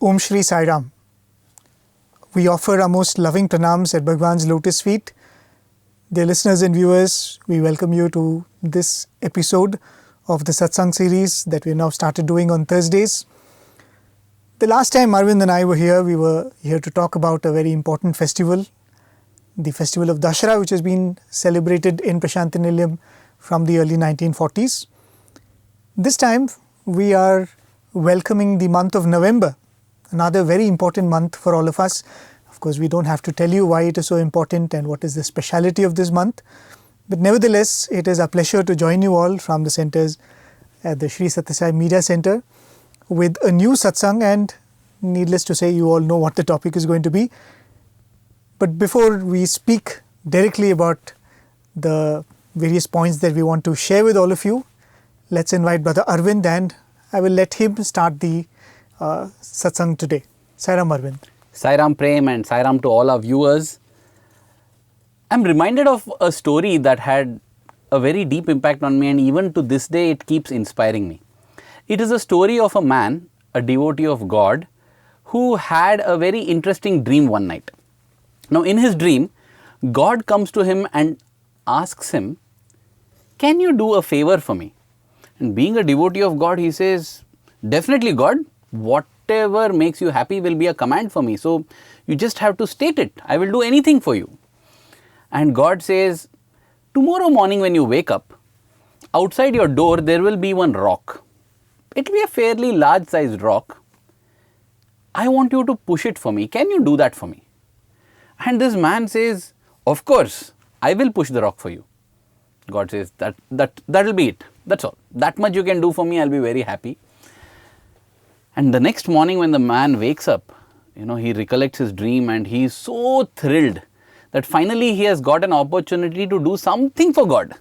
Om Shri Sai Ram. We offer our most loving pranams at Bhagawan's lotus feet. Dear listeners and viewers, we welcome you to this episode of the Satsang series that we now started doing on Thursdays. The last time Arvind and I were here to talk about a very important festival, the festival of Dashera, which has been celebrated in Prasanthi Nilayam from the early 1940s. This time we are welcoming the month of November, another very important month for all of us. Of course, we don't have to tell you why it is so important and what is the speciality of this month. But nevertheless, it is a pleasure to join you all from the centers at the Sri Sathya Sai Media Center with a new satsang, and needless to say, you all know what the topic is going to be. But before we speak directly about the various points that we want to share with all of you, let's invite Brother Arvind, and I will let him start the satsang today. Sai Ram, Arvind. Sai Ram Prem and Sai Ram to all our viewers. I'm reminded of a story that had a very deep impact on me, and even to this day it keeps inspiring me. It is a story of a man, a devotee of God, who had a very interesting dream one night. Now in his dream, God comes to him and asks him, "Can you do a favor for me?" And being a devotee of God, he says, "Definitely, God, whatever makes you happy will be a command for me. So you just have to state it. I will do anything for you." And God says, "Tomorrow morning when you wake up, outside your door there will be one rock. It will be a fairly large sized rock. I want you to push it for me. Can you do that for me?" And this man says, "Of course, I will push the rock for you." God says, that'll be it. That's all. That much you can do for me, I'll be very happy. And the next morning when the man wakes up, he recollects his dream and he is so thrilled that finally he has got an opportunity to do something for God.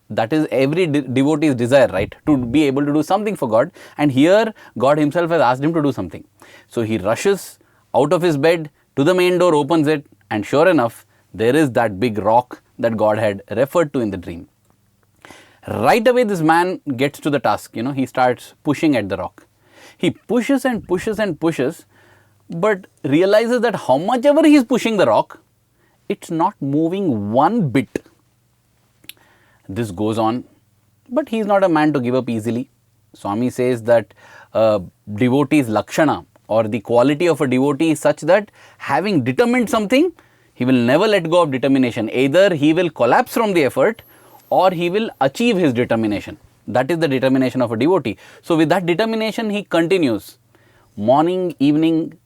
That is every devotee's desire, right? To be able to do something for God. And here God himself has asked him to do something. So he rushes out of his bed to the main door, opens it, and sure enough, there is that big rock that God had referred to in the dream. Right away this man gets to the task, he starts pushing at the rock. He pushes and pushes and pushes, but realizes that how much ever he is pushing the rock, it's not moving one bit. This goes on, but he is not a man to give up easily. Swami says that devotee's lakshana, or the quality of a devotee, is such that having determined something, he will never let go of determination. Either he will collapse from the effort or he will achieve his determination. That is the determination of a devotee. So with that determination, he continues morning, evening,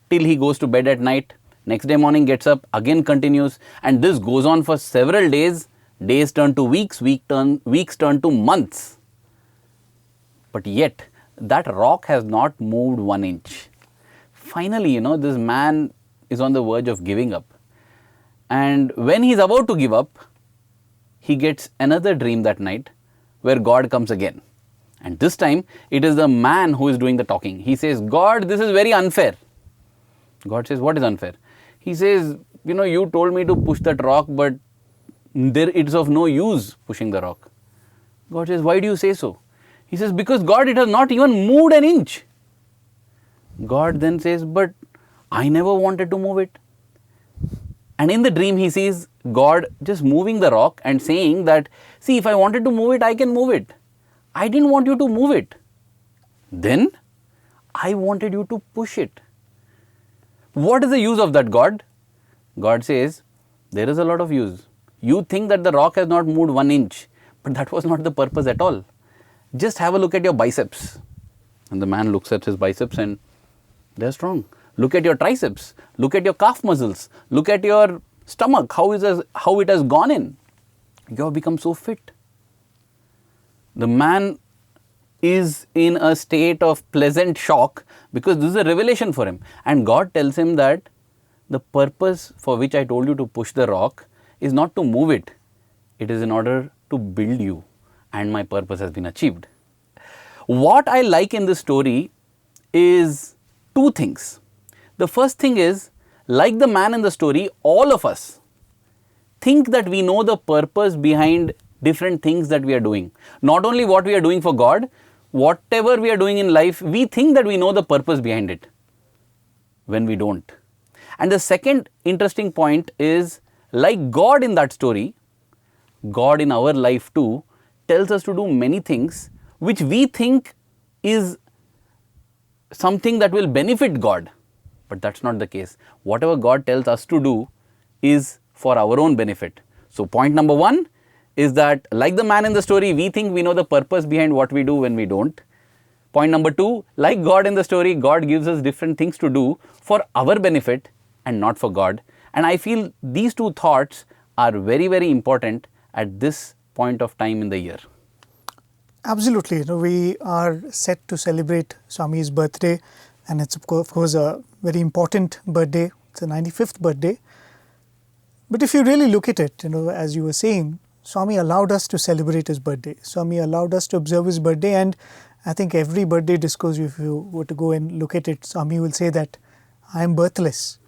till he goes to bed at night. Next day morning gets up, again continues, and this goes on for several days. Days turn to weeks, weeks turn to months. But yet, that rock has not moved 1 inch. Finally, this man is on the verge of giving up. And when he is about to give up, he gets another dream that night where God comes again. And this time, it is the man who is doing the talking. He says, "God, this is very unfair." God says, "What is unfair?" He says, "You told me to push that rock, but it's of no use pushing the rock." God says, "Why do you say so?" He says, "Because God, it has not even moved an inch." God then says, "But I never wanted to move it." And in the dream he sees God just moving the rock and saying that, "See, if I wanted to move it, I can move it. I didn't want you to move it. Then I wanted you to push it." What is the use of that, God? God says, there is a lot of use. You think that the rock has not moved 1 inch, but that was not the purpose at all. Just have a look at your biceps. And the man looks at his biceps and they're strong. Look at your triceps. Look at your calf muscles. Look at your stomach, how it has gone in. You have become so fit. The man is in a state of pleasant shock because this is a revelation for him. And God tells him that the purpose for which I told you to push the rock is not to move it. It is in order to build you, and my purpose has been achieved. What I like in this story is two things. The first thing is, like the man in the story, all of us think that we know the purpose behind different things that we are doing. Not only what we are doing for God, whatever we are doing in life, we think that we know the purpose behind it. when we don't. And the second interesting point is, like God in that story, God in our life too tells us to do many things which we think is something that will benefit God. But that's not the case. Whatever God tells us to do is for our own benefit. So point number one is that, like the man in the story, we think we know the purpose behind what we do when we don't. Point number two, like God in the story, God gives us different things to do for our benefit and not for God. And I feel these two thoughts are very, very important at this point of time in the year. Absolutely. We are set to celebrate Swami's birthday, and it's of course a very important birthday. It's a 95th birthday. But if you really look at it, as you were saying, Swami allowed us to celebrate his birthday. Swami allowed us to observe his birthday, and I think every birthday discourse, if you were to go and look at it, Swami will say that I am birthless.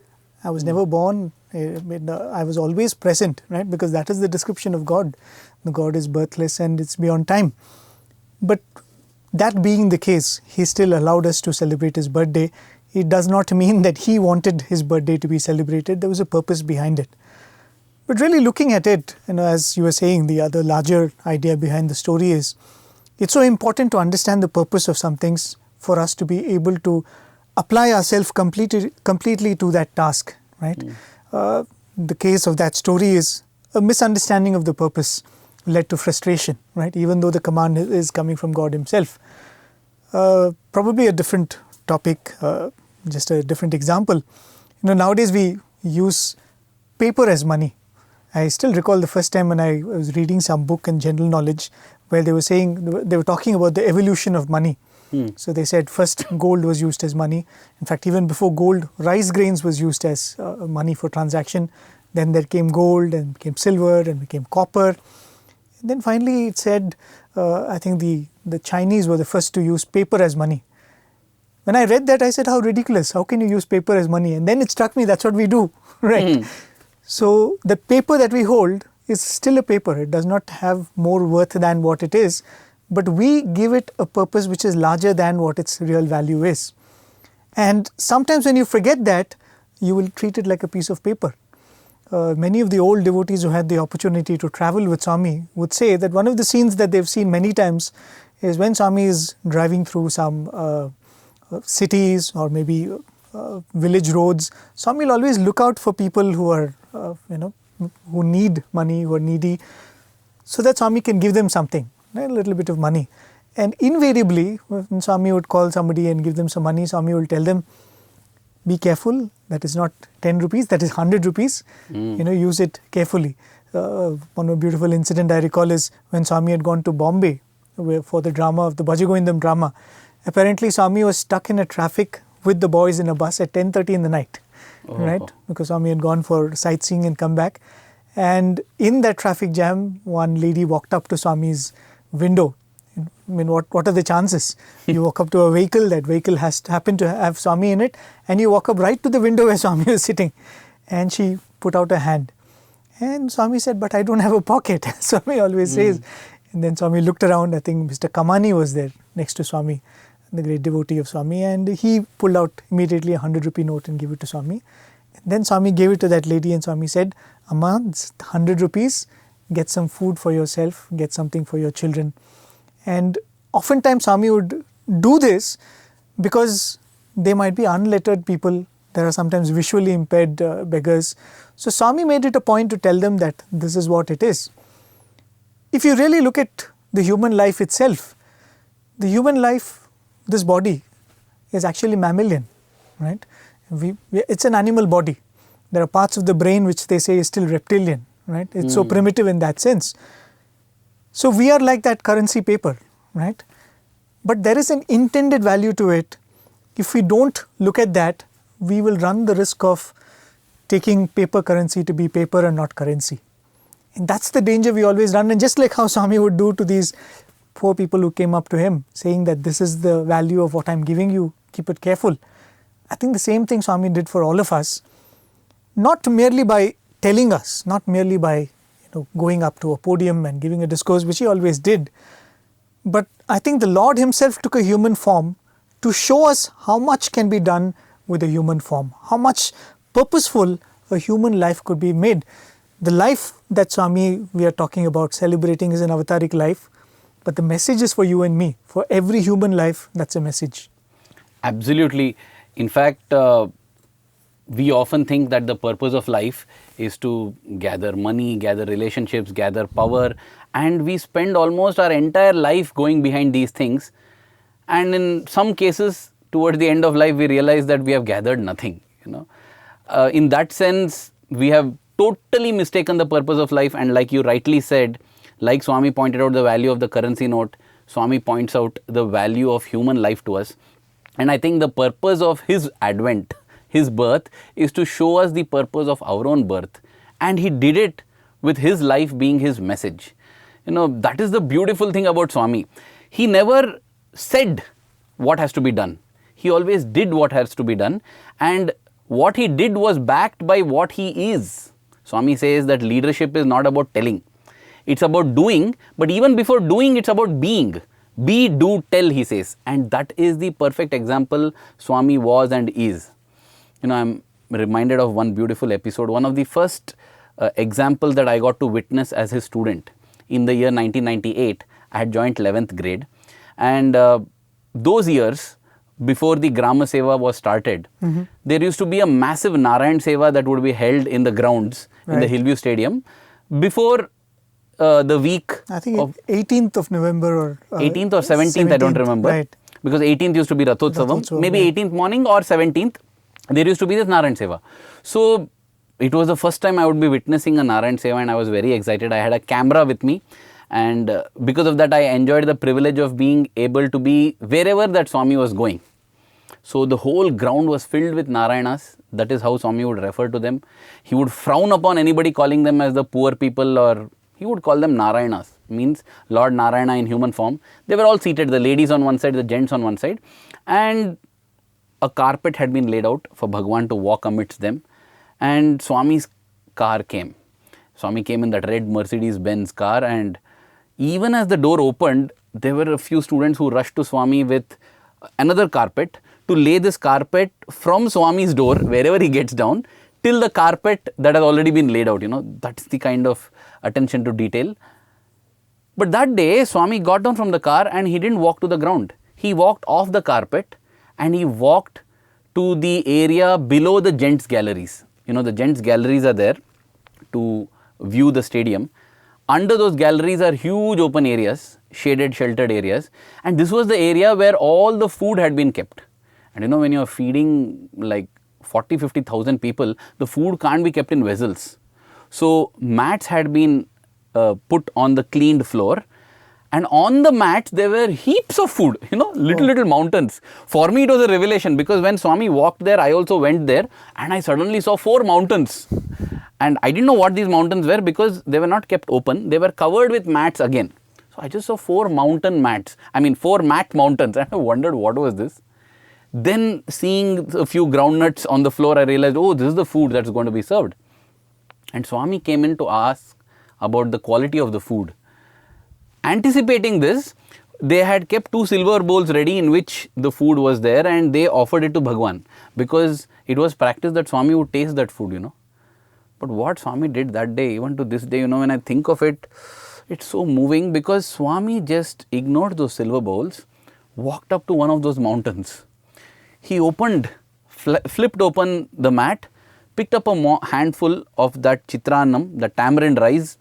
I was never born. I was always present, right? Because that is the description of God. The God is birthless and it's beyond time. But that being the case, he still allowed us to celebrate his birthday. It does not mean that he wanted his birthday to be celebrated. There was a purpose behind it. But really looking at it, as you were saying, the other larger idea behind the story is, it's so important to understand the purpose of some things for us to be able to apply ourselves completely to that task, right? The case of that story is a misunderstanding of the purpose led to frustration, right? Even though the command is coming from God himself. Probably a different topic, just a different example. Nowadays we use paper as money. I still recall the first time when I was reading some book in general knowledge where they were talking about the evolution of money. So they said first gold was used as money. In fact, even before gold, rice grains was used as money for transaction. Then there came gold and became silver and became copper. And then finally it said, I think the Chinese were the first to use paper as money. When I read that, I said, how ridiculous. How can you use paper as money? And then it struck me, that's what we do, right? So the paper that we hold is still a paper. It does not have more worth than what it is. But we give it a purpose which is larger than what its real value is. And sometimes when you forget that, you will treat it like a piece of paper. Many of the old devotees who had the opportunity to travel with Swami would say that one of the scenes that they've seen many times is when Swami is driving through some cities or maybe village roads. Swami will always look out for people who are, who need money, who are needy, so that Swami can give them something. A little bit of money. And invariably, when Swami would call somebody and give them some money, Swami will tell them, be careful, that is not 10 rupees, that is 100 rupees. Use it carefully. One beautiful incident I recall is when Swami had gone to Bombay for the drama of the Bhajagovindam drama. Apparently, Swami was stuck in a traffic with the boys in a bus at 10:30 in the night, right? Because Swami had gone for sightseeing and come back. And in that traffic jam, one lady walked up to Swami's window. I mean, what are the chances? You walk up to a vehicle, that vehicle happened to have Swami in it, and you walk up right to the window where Swami was sitting. And she put out a hand. And Swami said, but I don't have a pocket. Swami always says. And then Swami looked around. I think Mr. Kamani was there next to Swami, the great devotee of Swami. And he pulled out immediately a 100 rupee note and gave it to Swami. And then Swami gave it to that lady and Swami said, Amma, it's 100 rupees. Get some food for yourself, get something for your children. And oftentimes Swami would do this because they might be unlettered people. There are sometimes visually impaired beggars. So Swami made it a point to tell them that this is what it is. If you really look at the human life itself, the human life, this body, is actually mammalian, right? It's an animal body. There are parts of the brain which they say is still reptilian. Right? It's so primitive in that sense. So we are like that currency paper, right? But there is an intended value to it. If we don't look at that, we will run the risk of taking paper currency to be paper and not currency. And that's the danger we always run. And just like how Swami would do to these poor people who came up to him, saying that this is the value of what I'm giving you, keep it careful. I think the same thing Swami did for all of us, not merely by telling us, not merely by going up to a podium and giving a discourse, which he always did, but I think the Lord himself took a human form to show us how much can be done with a human form. How much purposeful a human life could be made. The life that Swami we are talking about, celebrating, is an avataric life, but the message is for you and me. For every human life, that's a message. Absolutely. In fact, we often think that the purpose of life is to gather money, gather relationships, gather power, and we spend almost our entire life going behind these things. And in some cases, towards the end of life, we realize that we have gathered nothing. In that sense, we have totally mistaken the purpose of life. And like you rightly said, like Swami pointed out the value of the currency note, Swami points out the value of human life to us. And I think the purpose of his advent, his birth, is to show us the purpose of our own birth. And he did it with his life being his message. That is the beautiful thing about Swami. He never said what has to be done. He always did what has to be done. And what he did was backed by what he is. Swami says that leadership is not about telling. It's about doing. But even before doing, it's about being. Be, do, tell, he says. And that is the perfect example Swami was and is. I'm reminded of one beautiful episode. One of the first examples that I got to witness as his student in the year 1998, I had joined 11th grade. And those years, before the Grama Seva was started, there used to be a massive Narayana Seva that would be held in the grounds in the Hillview Stadium before the week. I think 18th of November or 18th or 17th, I don't remember. Right. Because 18th used to be Rathotsavam. Maybe 18th morning or 17th, there used to be this Narayana Seva. So it was the first time I would be witnessing a Narayana Seva, and I was very excited. I had a camera with me. And because of that, I enjoyed the privilege of being able to be wherever that Swami was going. So the whole ground was filled with Narayanas. That is how Swami would refer to them. He would frown upon anybody calling them as the poor people, or he would call them Narayanas, means Lord Narayana in human form. They were all seated, the ladies on one side, the gents on one side. And a carpet had been laid out for Bhagawan to walk amidst them. And Swami's car came. Swami came in that red Mercedes-Benz car, and even as the door opened, there were a few students who rushed to Swami with another carpet to lay this carpet from Swami's door, wherever he gets down, till the carpet that has already been laid out. That's the kind of attention to detail. But that day, Swami got down from the car and he didn't walk to the ground. He walked off the carpet and he walked to the area below the gents' galleries. The gents' galleries are there to view the stadium. Under those galleries are huge open areas, shaded, sheltered areas. And this was the area where all the food had been kept. And when you're feeding like 40,000-50,000 people, the food can't be kept in vessels. So mats had been put on the cleaned floor. And on the mats, there were heaps of food, little mountains. For me, it was a revelation, because when Swami walked there, I also went there and I suddenly saw 4 mountains. And I didn't know what these mountains were, because they were not kept open. They were covered with mats again. So I just saw 4 mountain mats. 4 mat mountains. And I wondered what was this. Then seeing a few groundnuts on the floor, I realized, oh, this is the food that's going to be served. And Swami came in to ask about the quality of the food. Anticipating this, they had kept 2 silver bowls ready in which the food was there, and they offered it to Bhagawan, because it was practice that Swami would taste that food, But what Swami did that day, even to this day, when I think of it, it's so moving, because Swami just ignored those silver bowls, walked up to one of those mountains. He flipped open the mat, picked up a handful of that chitranam, the tamarind rice,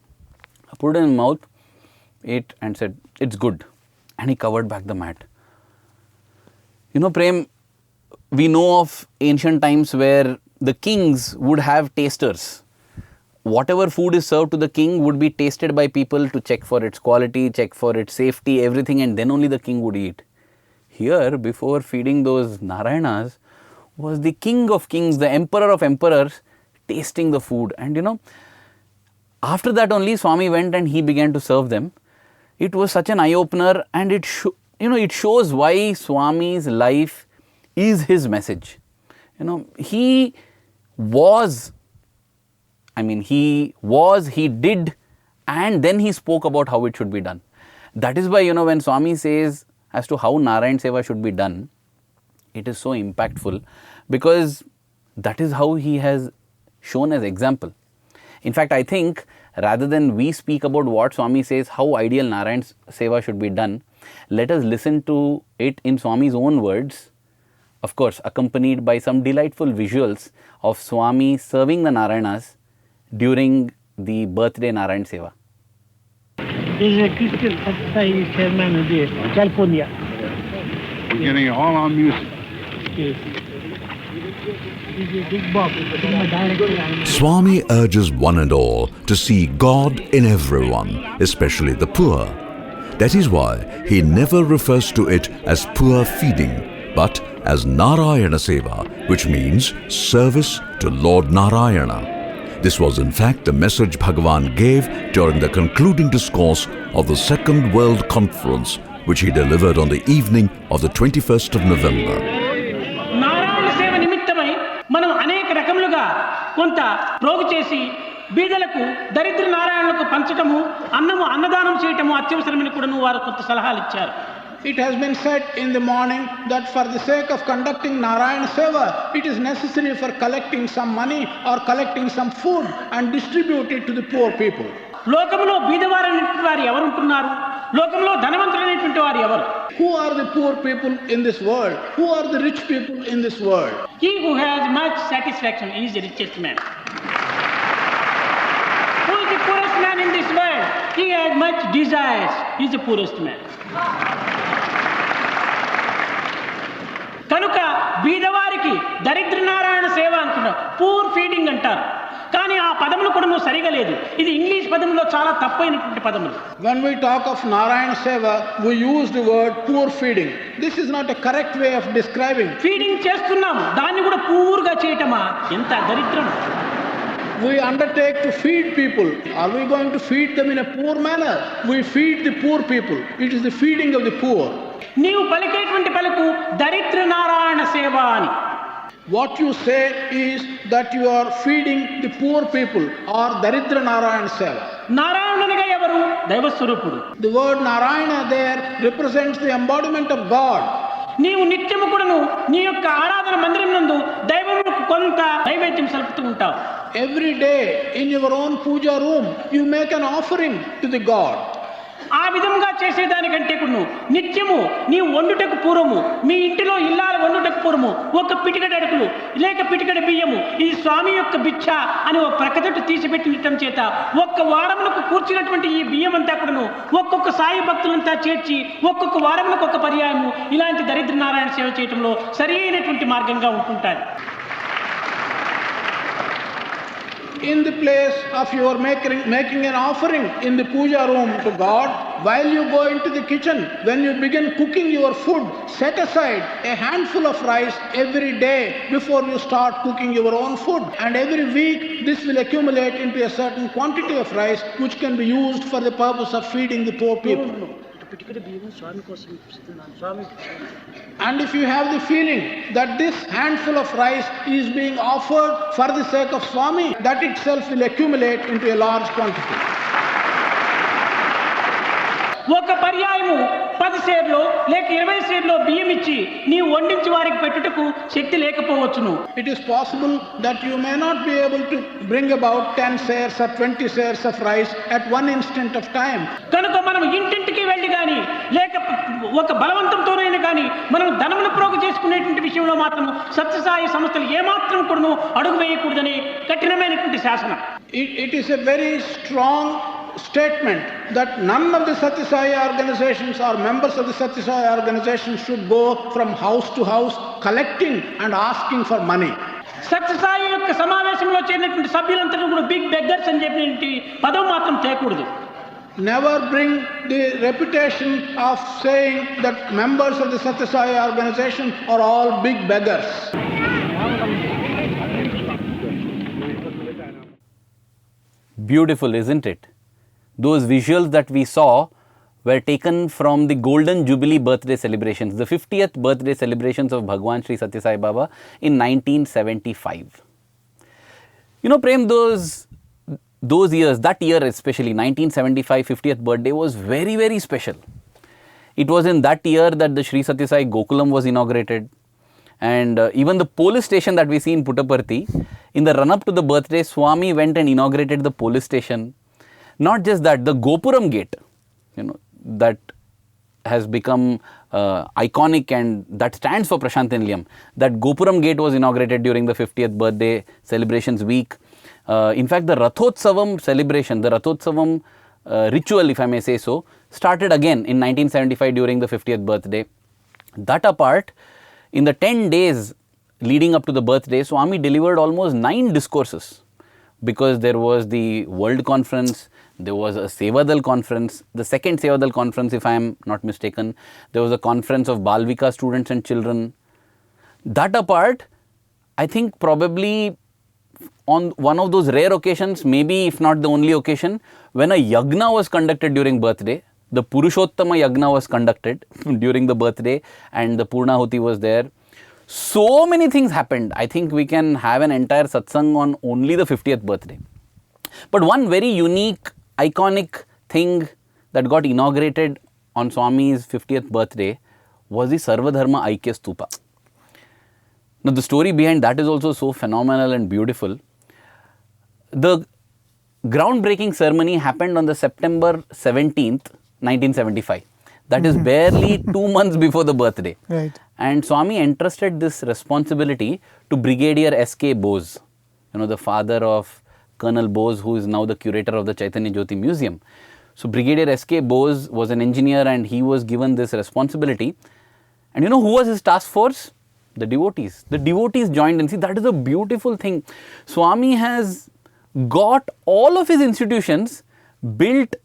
put it in his mouth, ate and said, it's good. And he covered back the mat. Prem, we know of ancient times where the kings would have tasters. Whatever food is served to the king would be tasted by people to check for its quality, check for its safety, everything, and then only the king would eat. Here, before feeding those Narayanas, was the king of kings, the emperor of emperors, tasting the food. And after that only Swami went and he began to serve them. It was such an eye-opener, and it shows why Swami's life is his message. He did, and then he spoke about how it should be done. That is why, when Swami says as to how Narayana Seva should be done, it is so impactful, because that is how he has shown as example. In fact, I think rather than we speak about what Swami says, how ideal Narayana Seva should be done, let us listen to it in Swami's own words, of course accompanied by some delightful visuals of Swami serving the Narayanas during the birthday Narayana Seva. This is a Christian Society chairman of California. We're getting all our music. Yes. This is a big box. Cinema director. Swami urges one and all to see God in everyone, especially the poor. That is why he never refers to it as poor feeding, but as Narayana Seva, which means service to Lord Narayana. This was in fact the message Bhagawan gave during the concluding discourse of the Second World Conference, which he delivered on the evening of the 21st of November. Narayana సేవ నిమిత్తమై మనం అనేక రకములుగా కొంత ప్రోగు చేసి బీదలకు దరిద్ర నారాయణులకు పంచటము అన్నదానం చేయటము అత్యవసరమని కూడా వారు కొంత సలహాలు ఇచ్చారు. It has been said in the morning that for the sake of conducting Narayana Seva, it is necessary for collecting some money or collecting some food and distribute it to the poor people. లోకములో బీదవారైనటువంటి వారు ఎవరు ఉంటున్నారు? లోకంలో ధనవంతులైనటువంటి వారు ఎవరు? Who are the poor people in this world? Who are the rich people in this world? He who has much satisfaction is the richest man. Who is the poorest man in this world? He has much desires. He is the poorest man. కనుక బీదవారికి దరిద్ర నారాయణ సేవ అంటున్నారు, poor feeding అంటారు. కానీ ఆ పదములు కూడా సరిగా లేదు. ఇది ఇంగ్లీష్ పదములో చాలా తప్పైనటువంటి పదములు. When we talk of Narayana Seva, we use the word poor feeding. This is not a correct way of describing. Feeding చేస్తున్నాము, దాన్ని కూడా పూర్గా చేయటమా? ఎంత దరిద్రం. We undertake to feed people. Are we going to feed them in a poor manner? We feed the poor people. It is the feeding of the poor. నీవు పలికేటువంటి పలుకు దరిద్ర నారాయణ సేవ అని. What you say is that you are feeding the poor people or Daridra Narayana Seva. నారాయణునిగా ఎవరు? దైవస్వరూపుడు. The word Narayana there represents the embodiment of God. నీవు నిత్యము కూడాను నీ యొక్క ఆరాధన మందిరం నందు దైవముకు కొంత నైవేద్యం సలుపుతూ ఉంటావు. Every day in your own puja room you make an offering to the God. ఆ విధంగా చేసేదానికంటే కూడా నిత్యము నీవు వండుటకు పూర్వము మీ ఇంటిలో ఇల్లాలు వండుటకు పూర్వము ఒక పిటికడ అడుగులు లేక పిటికడ బియ్యము ఈ స్వామి యొక్క బిచ్చ అని ఒక ప్రకటన తీసిపెట్టినటం చేత ఒక్క వారములకు కూర్చున్నటువంటి ఈ బియ్యం అంతా కూడాను ఒక్కొక్క సాయి భక్తులంతా చేర్చి ఒక్కొక్క వారములకు ఒక పర్యాయము ఇలాంటి దరిద్ర నారాయణ సేవ చేయటంలో సరి అయినటువంటి మార్గంగా ఉంటుంటారు. In the place of your making an offering in the puja room to God, while you go into the kitchen, when you begin cooking your food, set aside a handful of rice every day before you start cooking your own food. And every week this will accumulate into a certain quantity of rice which can be used for the purpose of feeding the poor people. And if you have the feeling that this handful of rice is being offered for the sake of Swami, that itself will accumulate into a large quantity. ఒక పర్యాయము 10 సేర్లో లేక 20 సేర్లో బియ్యం ఇచ్చి నీవు వండించి వారికి పెట్టుటకు శక్తి లేకపోవచ్చును. It is possible that you may not be able to bring about 10 shares or 20 shares of rice at one instant of time. కనుక మనం ఇంటింటికి వెళ్ళి కానీ లేక ఒక బలవంతంతోనైనా కానీ మనం ధనమును ప్రోగు చేసుకునేటువంటి విషయంలో మాత్రం సత్యసాయి సంస్థలు ఏమాత్రం కూడాను అడుగు వేయకూడదని కఠినమైనటువంటి శాసనం. It is a very strong statement that none of the Satya Sai organizations or members of the Satya Sai organizations should go from house to house collecting and asking for money. Sathya Sai యొక్క సమావేశంలో చేరినటువంటి సభ్యులంతా కూడా big beggars అని చెప్పినటువంటి పదం మాత్రం చేయకూడదు. Never bring the reputation of saying that members of the Satya Sai organization are all big beggars. Beautiful, isn't it? Those visuals that we saw were taken from the Golden Jubilee birthday celebrations, the 50th birthday celebrations of Bhagawan Sri Sathya Sai Baba in 1975. You know, Prem, those years, that year especially, 1975 50th birthday was very, very special. It was in that year that the Sri Sathya Sai Gokulam was inaugurated, And even the police station that we see in Puttaparthi, in the run-up to the birthday, Swami went and inaugurated the police station. Not just that, the Gopuram gate, that has become iconic and that stands for Prasanthi Nilayam. That Gopuram gate was inaugurated during the 50th birthday celebrations week. In fact, the Rathotsavam celebration, the Rathotsavam ritual, if I may say so, started again in 1975 during the 50th birthday. That apart, in the 10 days leading up to the birthday, Swami delivered almost 9 discourses, because there was the World Conference, there was a Sevadal conference, the second Sevadal conference if I am not mistaken, there was a conference of Balvika students and children. That apart, I think probably on one of those rare occasions, maybe if not the only occasion, when a yagna was conducted during birthday, the Purushottama yagna was conducted during the birthday and the Purnahuti was there. So many things happened. I think we can have an entire satsang on only the 50th birthday. But one very unique, iconic thing that got inaugurated on Swami's 50th birthday was the Sarva Dharma Stupa. Now the story behind that is also so phenomenal and beautiful. The groundbreaking ceremony happened on the September 17th, 1975. That is barely 2 months before the birthday. Right. And Swami entrusted this responsibility to Brigadier S.K. Bose, the father of Colonel Bose, who is now the curator of the Chaitanya Jyoti Museum. So Brigadier S.K. Bose was an engineer and he was given this responsibility. And who was his task force? The devotees. The devotees joined, and see, that is a beautiful thing. Swami has got all of his institutions built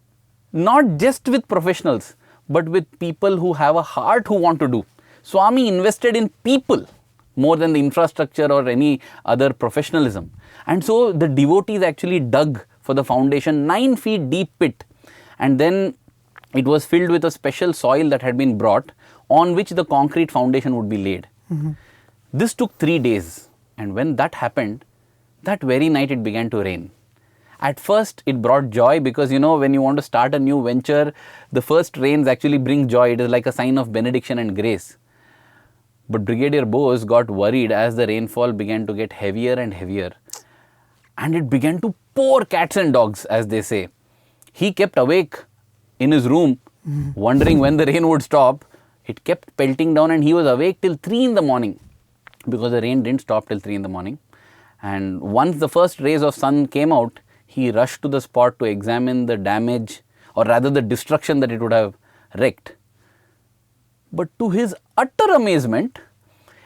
not just with professionals, but with people who have a heart who want to do. Swami invested in people more than the infrastructure or any other professionalism. And so the devotees actually dug for the foundation 9 feet deep pit, and then it was filled with a special soil that had been brought on which the concrete foundation would be laid. This took 3 days, and when that happened, that very night it began to rain. At first it brought joy, because when you want to start a new venture, the first rains actually bring joy. It is like a sign of benediction and grace. But Brigadier Bose got worried as the rainfall began to get heavier and heavier, and it began to pour cats and dogs, as they say. He kept awake in his room, wondering when the rain would stop. It kept pelting down and he was awake till 3 in the morning, because the rain didn't stop till 3 in the morning. And once the first rays of sun came out, he rushed to the spot to examine the damage, or rather the destruction that it would have wreaked. But to his utter amazement,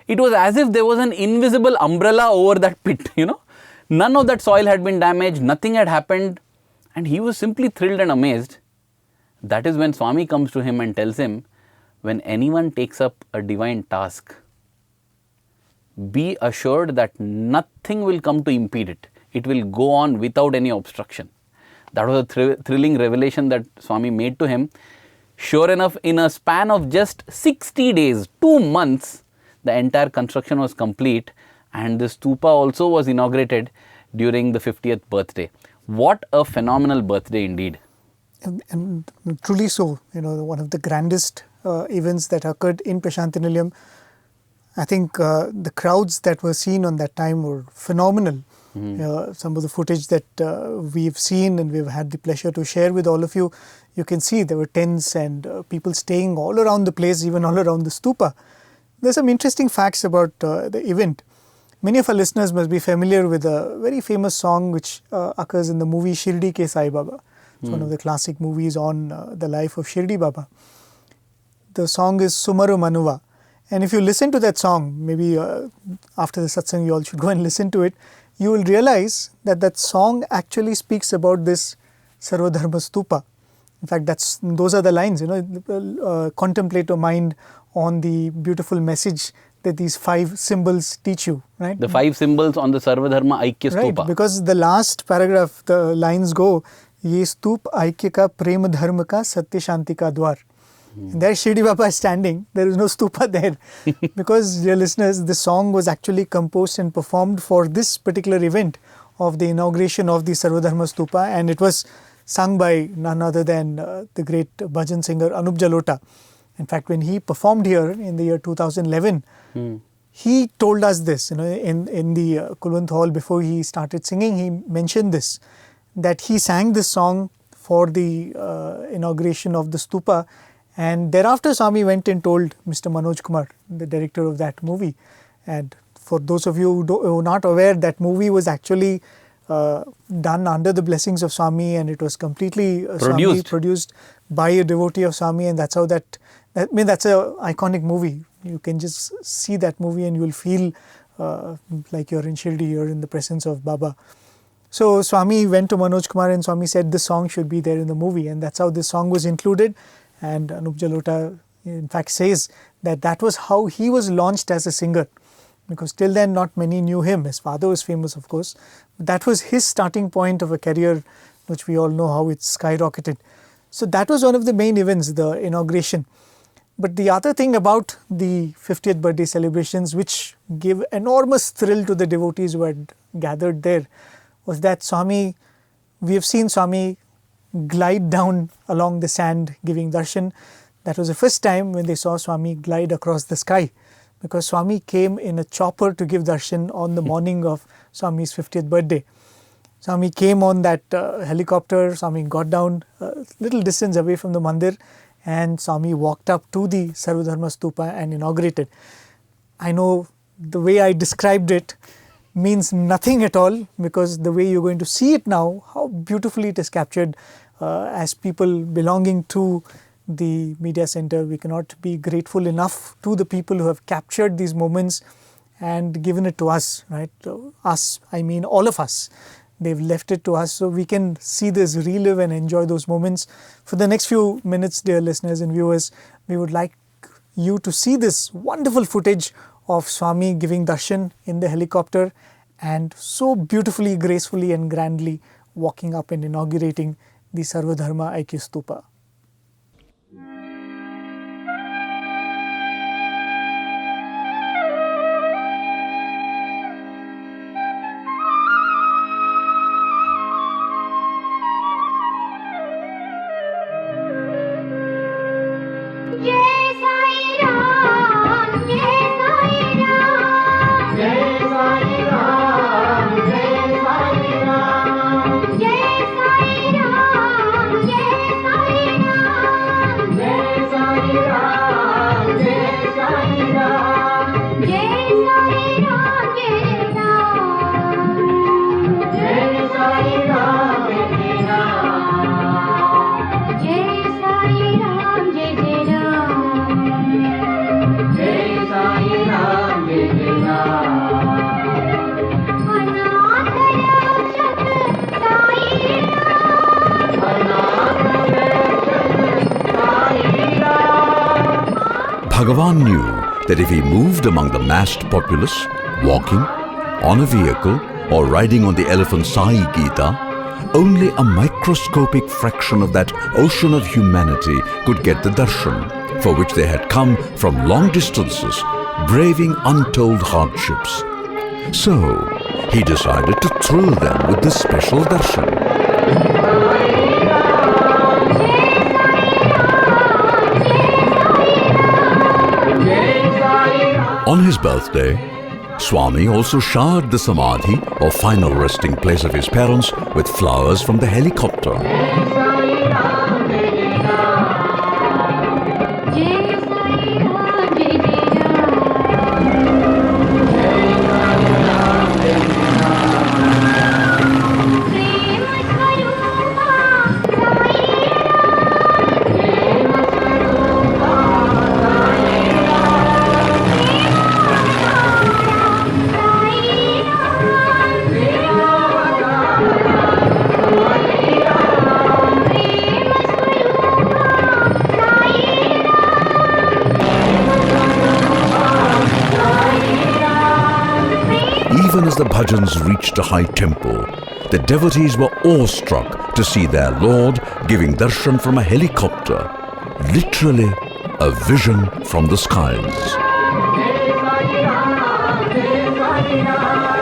it was as if there was an invisible umbrella over that pit, None of that soil had been damaged, nothing had happened, and he was simply thrilled and amazed. That is when Swami comes to him and tells him, when anyone takes up a divine task, be assured that nothing will come to impede it. It will go on without any obstruction. That was a thrilling revelation that Swami made to him. Sure enough, in a span of just 60 days, 2 months, the entire construction was complete, and the stupa also was inaugurated during the 50th birthday. What a phenomenal birthday indeed. And truly so, one of the grandest events that occurred in Prasanthi Nilayam. I think the crowds that were seen on that time were phenomenal. Some of the footage that we've seen and we've had the pleasure to share with all of you, you can see there were tents and people staying all around the place, even all around the stupa. There's some interesting facts about the event. Many of our listeners must be familiar with a very famous song which occurs in the movie Shiridi Ke Sai Baba. It's one of the classic movies on the life of Shirdi Baba. The song is Sumaru Manuva. And if you listen to that song, maybe after the satsang you all should go and listen to it, you will realize that that song actually speaks about this Sarva Dharma Stupa. In fact, those are the lines, contemplate your mind on the beautiful message that these 5 symbols teach you, right? The 5 symbols on the Sarva Dharma Stupa. Right, because the last paragraph, the lines go, Ye stup Aikya ka prema dharma ka satya shanti ka dwar. And there Shirdi Baba is standing, there is no stupa there. Because, dear listeners, the song was actually composed and performed for this particular event of the inauguration of the Sarva Dharma Stupa, and it was sung by none other than the great bhajan singer Anup Jalota. In fact, when he performed here in the year 2011, he told us this, in the Kulwant Hall before he started singing. He mentioned this, that he sang this song for the inauguration of the stupa, and thereafter Swami went and told Mr. Manoj Kumar, the director of that movie. And for those of you who are not aware, that movie was actually done under the blessings of Swami, and it was completely Swami produced by a devotee of Swami, and that's how that's an iconic movie. You can just see that movie and you will feel like you're in Shiridi, you're in the presence of Baba. So Swami went to Manoj Kumar and Swami said this song should be there in the movie, and that's how this song was included. And Anup Jalota in fact says that was how he was launched as a singer, because till then not many knew him. His father was famous, of course, but that was his starting point of a career, which we all know how it skyrocketed. So that was one of the main events, the inauguration. But the other thing about the 50th birthday celebrations, which gave enormous thrill to the devotees who had gathered there, was that we have seen Swami glide down along the sand giving darshan. That was the first time when they saw Swami glide across the sky, because Swami came in a chopper to give darshan on the morning of Swami's 50th birthday. Swami came on that helicopter. Swami got down a little distance away from the mandir, and Swami walked up to the Sarva Dharma Stupa and inaugurated. I know the way I described it means nothing at all, because the way you're going to see it now, how beautifully it is captured. As people belonging to the media center, we cannot be grateful enough to the people who have captured these moments and given it to us, right? Us, I mean all of us. They've left it to us so we can see this, relive and enjoy those moments. For the next few minutes, dear listeners and viewers, we would like you to see this wonderful footage of Swami giving darshan in the helicopter and so beautifully, gracefully and grandly walking up and inaugurating the Sarva Dharma Aikya Stupa. Bhagawan knew that if he moved among the massed populace, walking, on a vehicle or riding on the elephant Sai Gita, only a microscopic fraction of that ocean of humanity could get the darshan, for which they had come from long distances, braving untold hardships. So, he decided to thrill them with this special darshan. On his birthday, Swami also showered the samadhi, or final resting place of his parents, with flowers from the helicopter. Even as the bhajans reached a high tempo, the devotees were awestruck to see their Lord giving darshan from a helicopter, literally a vision from the skies. Jai Sai Ram, Jai Ram.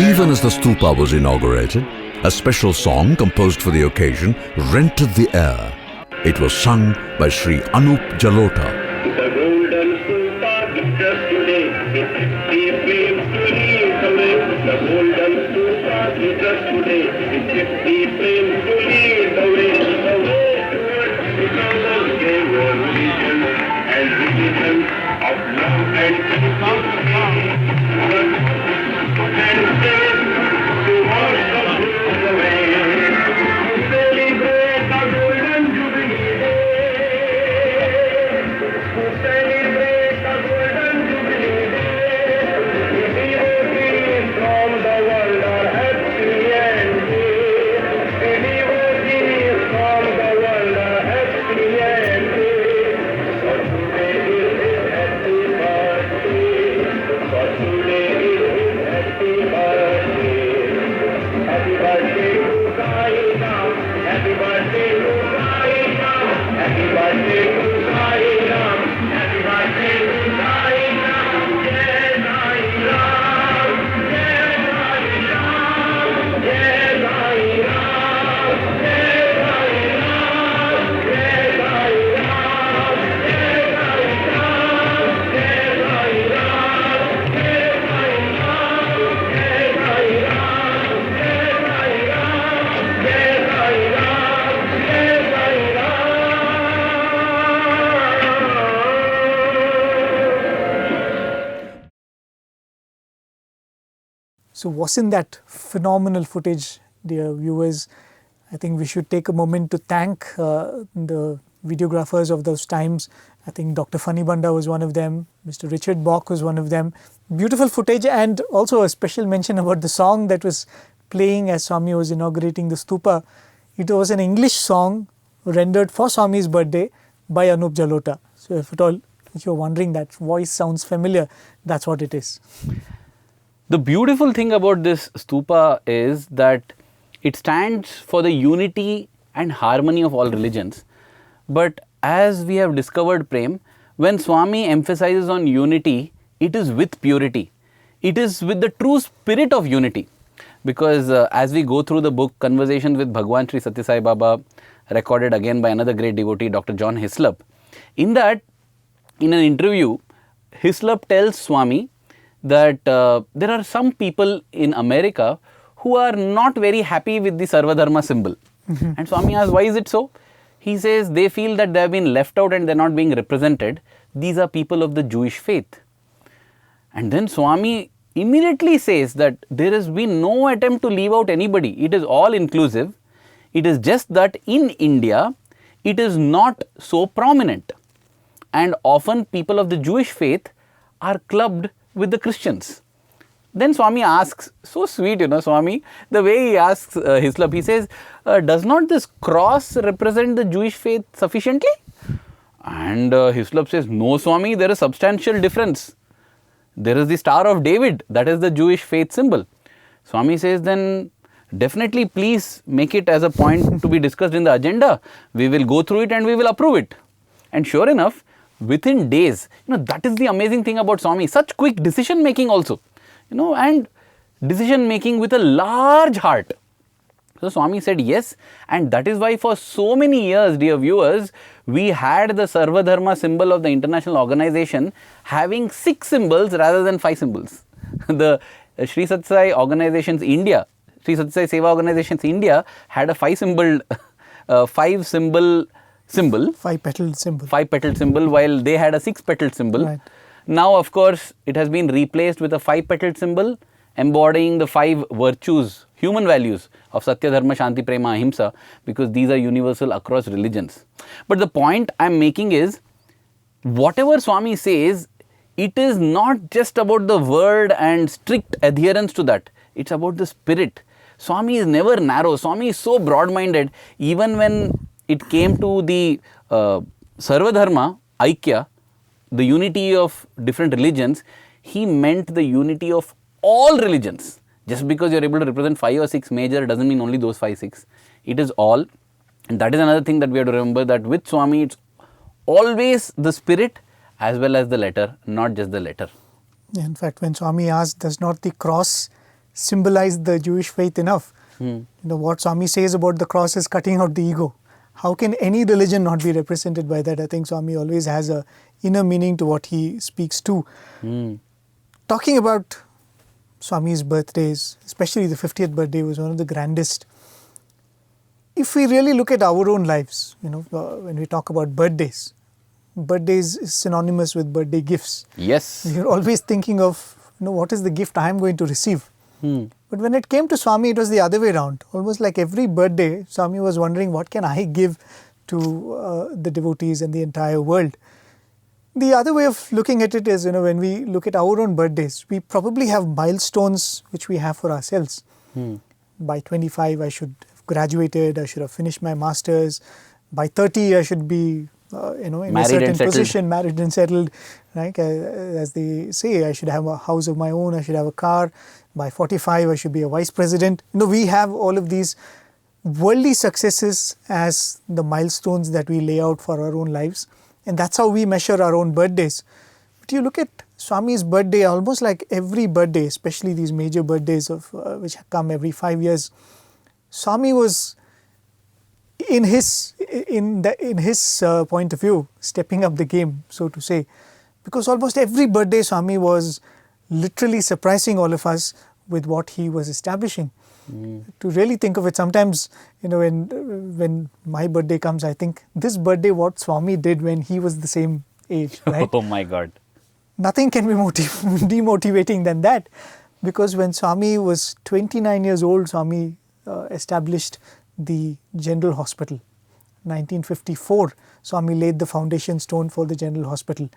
Even as the stupa was inaugurated, a special song composed for the occasion rented the air. It was sung by Sri Anup Jalota. The golden stupa just today, he flames to lead the way. The golden stupa just today, he flames to lead the way. The way towards eternal revolution and religion of love and peace. And says to all the way, celebrate the golden jubilee day. Celebrate the golden jubilee day. The devotees from the world are happy and gay. The devotees from the world are happy and gay. For today is his happy birthday. For today is his happy birthday. Happy birthday to Sai Ram. Happy birthday to Sai Ram. Happy birthday to Sai Ram. Happy birthday to Sai Ram. Jai Sai Ram. Jai Sai Ram. Jai Sai Ram. Jai Sai Ram. Jai Sai Ram. Jai Sai Ram. Jai Sai Ram. Jai Sai Ram. Jai Sai Ram. Jai Sai Ram. Jai Sai Ram. Jai Sai Ram. So wasn't that phenomenal footage, dear viewers? I think we should take a moment to thank the videographers of those times. I think Dr. Funny Banda was one of them, Mr. Richard Bock was one of them. Beautiful footage, and also a special mention about the song that was playing as Swami was inaugurating the stupa. It was an English song rendered for Swami's birthday by Anup Jalota. So if you're wondering that voice sounds familiar, that's what it is. The beautiful thing about this stupa is that it stands for the unity and harmony of all religions. But as we have discovered, Prem, when Swami emphasizes on unity, it is with purity. It is with the true spirit of unity. Because as we go through the book Conversations with Bhagawan Sri Sathya Sai Baba, recorded again by another great devotee, Dr. John Hislop, in that, in an interview, Hislop tells Swami that there are some people in America who are not very happy with the Sarva Dharma symbol. And Swami asks, why is it so? He says they feel that they have been left out and they are not being represented. These are people of the Jewish faith. And then Swami immediately says that there has been no attempt to leave out anybody. It is all inclusive. It is just that in India, it is not so prominent. And often people of the Jewish faith are clubbed with the Christians. Then Swami asks, so sweet, Swami, the way he asks Hislop, he says, does not this cross represent the Jewish faith sufficiently? And Hislop says, no, Swami, there is substantial difference. There is the Star of David, that is the Jewish faith symbol. Swami says, then definitely please make it as a point to be discussed in the agenda. We will go through it and we will approve it. And sure enough, within days, that is the amazing thing about Swami, such quick decision making also, and decision making with a large heart. So Swami said yes, and that is why for so many years, dear viewers, we had the Sarva Dharma symbol of the international organization having 6 symbols rather than 5 symbols. The Sri Sathya Sai organizations India, Sri Sathya Sai Seva organizations India had a 5-petaled symbol, while they had a 6-petaled symbol. Right. Now, of course, it has been replaced with a 5-petaled symbol embodying the 5 virtues, human values of Satya, Dharma, Shanti, Prema, Ahimsa, because these are universal across religions. But the point I am making is, whatever Swami says, it is not just about the word and strict adherence to that. It's about the spirit. Swami is never narrow. Swami is so broad-minded. Even when it came to the Sarva Dharma, Aikya, the unity of different religions, he meant the unity of all religions. Just because you are able to represent 5 or 6 major doesn't mean only those 5, 6. It is all. And that is another thing that we have to remember, that with Swami, it's always the spirit as well as the letter, not just the letter. In fact, when Swami asked, does not the cross symbolize the Jewish faith enough. What Swami says about the cross is cutting out the ego. How can any religion not be represented by that? I think Swami always has a inner meaning to what he speaks to. Talking about Swami's birthdays, especially the 50th birthday was one of the grandest. If we really look at our own lives, when we talk about birthdays is synonymous with birthday gifts. Yes. You're always thinking of, what is the gift I am going to receive? But when it came to Swami, it was the other way around. Almost like every birthday, Swami was wondering, what can I give to the devotees and the entire world? The other way of looking at it is, when we look at our own birthdays, we probably have milestones which we have for ourselves. By 25, I should have graduated, I should have finished my masters. By 30, I should be in a certain position, married and settled. Right? As they say, I should have a house of my own, I should have a car. By 45, I should be a vice president. We have all of these worldly successes as the milestones that we lay out for our own lives. And that's how we measure our own birthdays. But you look at Swami's birthday, almost like every birthday, especially these major birthdays of which come every 5 years, Swami was, in his point of view, stepping up the game, so to say. Because almost every birthday, Swami was literally surprising all of us with what he was establishing. To really think of it, sometimes, when my birthday comes, I think this birthday, what Swami did when he was the same age, right? Oh my God. Nothing can be demotivating than that. Because when Swami was 29 years old, Swami established the General Hospital. 1954, Swami laid the foundation stone for the General Hospital.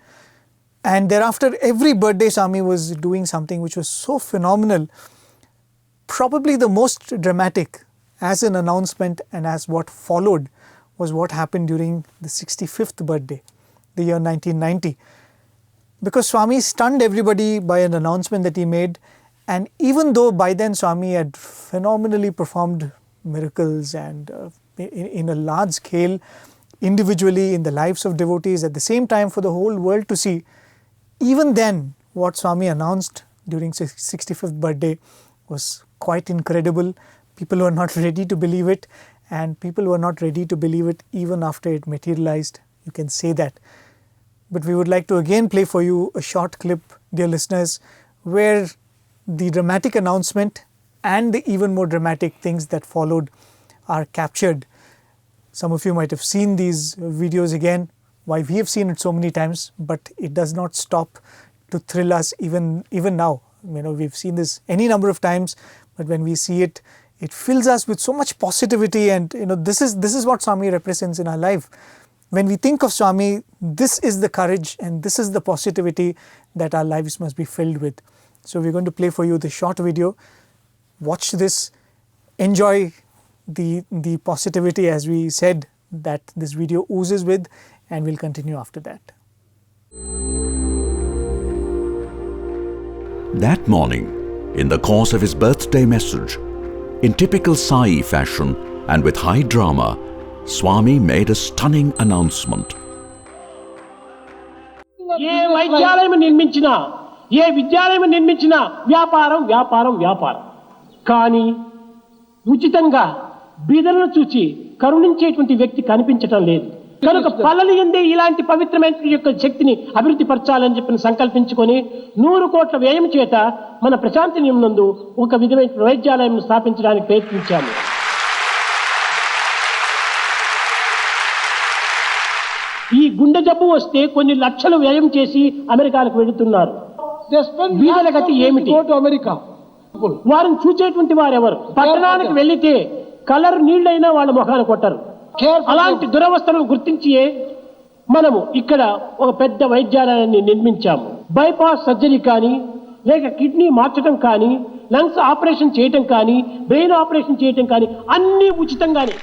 And thereafter, every birthday, Swami was doing something which was so phenomenal. Probably the most dramatic as an announcement and as what followed was what happened during the 65th birthday, the year 1990. Because Swami stunned everybody by an announcement that he made. And even though by then Swami had phenomenally performed miracles and in a large scale, individually in the lives of devotees, at the same time for the whole world to see, even then what Swami announced during 65th birthday was quite incredible. People were not ready to believe it, and people were not ready to believe it even after it materialized. You can say that. But we would like to again play for you a short clip, dear listeners, where the dramatic announcement and the even more dramatic things that followed are captured. Some of you might have seen these videos again. Why, we have seen it so many times, but it does not stop to thrill us even now. We've seen this any number of times, but when we see it, it fills us with so much positivity. And this is what Swami represents in our life. When we think of Swami, this is the courage and this is the positivity that our lives must be filled with. So we're going to play for you the short video. Watch this, enjoy the positivity, as we said, that this video oozes with, and we'll continue after that. That morning, in the course of his birthday message, in typical Sai fashion and with high drama, Swami made a stunning announcement. ఏ వైద్యాలయం నిర్మించినా, ఏ విద్యాలయం నిర్మించినా వ్యాపారం వ్యాపారం వ్యాపారం. కానీ ఉచితంగా బీదలను చూచి కరుణించేటువంటి వ్యక్తి కనిపించటం లేదు. కనుక పల్లెలు ఎందే ఇలాంటి పవిత్రమైన యొక్క శక్తిని అభివృద్ధి పరచాలని చెప్పి సంకల్పించుకొని 100 కోట్ల వ్యయం చేత మన ప్రశాంతి నిలయం నందు ఒక విధమైన వైద్యాలయం స్థాపించడానికి ప్రయత్నించాము. ఈ గుండె జబ్బు వస్తే కొన్ని లక్షలు వ్యయం చేసి అమెరికాకు వెళుతున్నారు. వీళ్ళ గతి ఏమిటి? వారిని చూచేటువంటి వారెవరు? పట్టణానికి వెళ్లితే కలర్ నీళ్ళైనా వాళ్ళ ముఖాన్ని కొట్టరు. అలాంటి దురవస్థలను గుర్తించి మనము ఇక్కడ ఒక పెద్ద వైద్యాలయాన్ని నిర్మించాము. బైపాస్ సర్జరీ కానీ, లేక కిడ్నీ మార్చడం కానీ, లంగ్స్ ఆపరేషన్ చేయటం కానీ, బ్రెయిన్ ఆపరేషన్ చేయటం కానీ అన్నీ ఉచితంగానే.